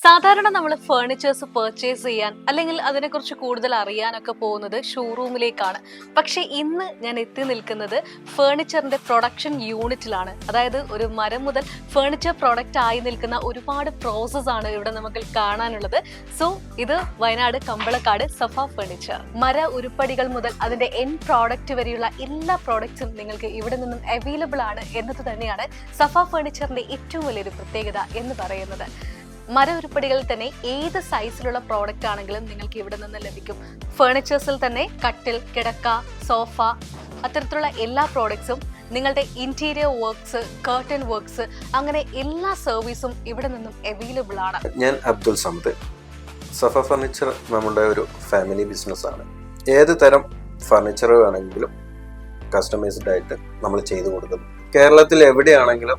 സാധാരണ നമ്മൾ furnitures purchase ചെയ്യാൻ അല്ലെങ്കിൽ അതിനെക്കുറിച്ച് കൂടുതൽ അറിയാനൊക്കെ പോകുന്നത് ഷോറൂമിലേക്കാണ്. പക്ഷെ ഇന്ന് ഞാൻ എത്തി നിൽക്കുന്നത് ഫേർണിച്ചറിന്റെ പ്രൊഡക്ഷൻ യൂണിറ്റിലാണ്. അതായത് ഒരു മരം മുതൽ ഫേർണിച്ചർ പ്രൊഡക്റ്റ് ആയി നിൽക്കുന്ന ഒരുപാട് പ്രോസസ് ആണ് ഇവിടെ നമുക്ക് കാണാനുള്ളത്. സോ ഇത് വയനാട് കമ്പളക്കാട് സഫ ഫേർണിച്ചർ. മര ഉരുപ്പടികൾ മുതൽ അതിന്റെ എൻഡ് പ്രോഡക്റ്റ് വരെയുള്ള എല്ലാ പ്രോഡക്ട്സും നിങ്ങൾക്ക് ഇവിടെ നിന്നും അവൈലബിൾ ആണ് എന്നത് തന്നെയാണ് സഫ ഫേർണിച്ചറിന്റെ ഏറ്റവും വലിയൊരു പ്രത്യേകത എന്ന് പറയുന്നത്. മര ഉരുപ്പടികളിൽ തന്നെ ഏത് സൈസിലുള്ള പ്രോഡക്റ്റ് ആണെങ്കിലും നിങ്ങൾക്ക് ഇവിടെ നിന്ന് ലഭിക്കും. ഫേർണിച്ചേഴ്സിൽ തന്നെ കട്ടിൽ, കിടക്ക, സോഫ, അത്തരത്തിലുള്ള എല്ലാ പ്രോഡക്ട്സും, നിങ്ങളുടെ ഇന്റീരിയർ വർക്ക്സ്, കർട്ടൻ വർക്ക്സ്, അങ്ങനെ എല്ലാ സർവീസും ഇവിടെ നിന്നും അവൈലബിൾ ആണ്. ഞാൻ അബ്ദുൽ സമദ്. സഫ ഫർണിച്ചർ നമ്മുടെ ഒരു ഫാമിലി ബിസിനസ്സാണ്. ഏത് തരം ഫർണിച്ചർ വേണമെങ്കിലും കസ്റ്റമൈസ്ഡ് ആയിട്ട് നമ്മൾ ചെയ്തു കൊടുക്കും. കേരളത്തിൽ എവിടെയാണെങ്കിലും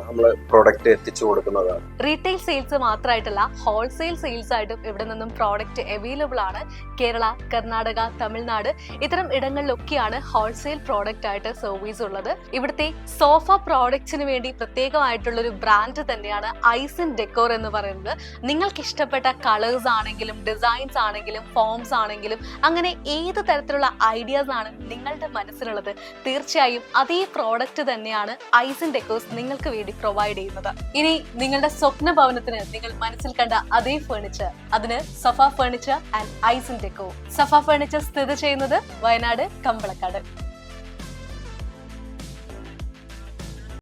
നമ്മൾ പ്രോഡക്റ്റ് എത്തിച്ചു കൊടുക്കുന്നതാണ്. റീറ്റെയിൽ സെയിൽസ് മാത്രമായിട്ടല്ല, ഹോൾസെയിൽ സെയിൽസ് ആയിട്ടും ഇവിടെ നിന്നും പ്രോഡക്റ്റ് അവൈലബിൾ ആണ്. കേരള, കർണാടക, തമിഴ്നാട് ഇത്തരം ഇടങ്ങളിലൊക്കെയാണ് ഹോൾസെയിൽ പ്രോഡക്റ്റ് ആയിട്ട് സർവീസ് ഉള്ളത്. ഇവിടുത്തെ സോഫ പ്രോഡക്ട്സിന് വേണ്ടി പ്രത്യേകമായിട്ടുള്ള ഒരു ബ്രാൻഡ് തന്നെയാണ് ഐസൻ ഡെക്കോർ എന്ന് പറയുന്നത്. നിങ്ങൾക്ക് ഇഷ്ടപ്പെട്ട കളേഴ്സ് ആണെങ്കിലും ഡിസൈൻസ് ആണെങ്കിലും ഫോംസ് ആണെങ്കിലും അങ്ങനെ ഏത് തരത്തിലുള്ള ഐഡിയാസ് ആണ് നിങ്ങളുടെ മനസ്സിലുള്ളത്, തീർച്ചയായും അതേ പ്രോഡക്റ്റ് തന്നെയാണ് ഐസൻ ഡെക്കോർസ് നിങ്ങൾക്ക് വേണ്ടി പ്രൊവൈഡ് ചെയ്യുന്നത്. ഇനി നിങ്ങളുടെ സ്വപ്ന ഭവനത്തിന് നിങ്ങൾ മനസ്സിൽ കണ്ട അതേ ഫർണിച്ചർ, അതിന് Safa furniture and Aizen decor. Safa furniture സ്ഥിതി ചെയ്യുന്നത് വയനാട് കമ്പളക്കാട്.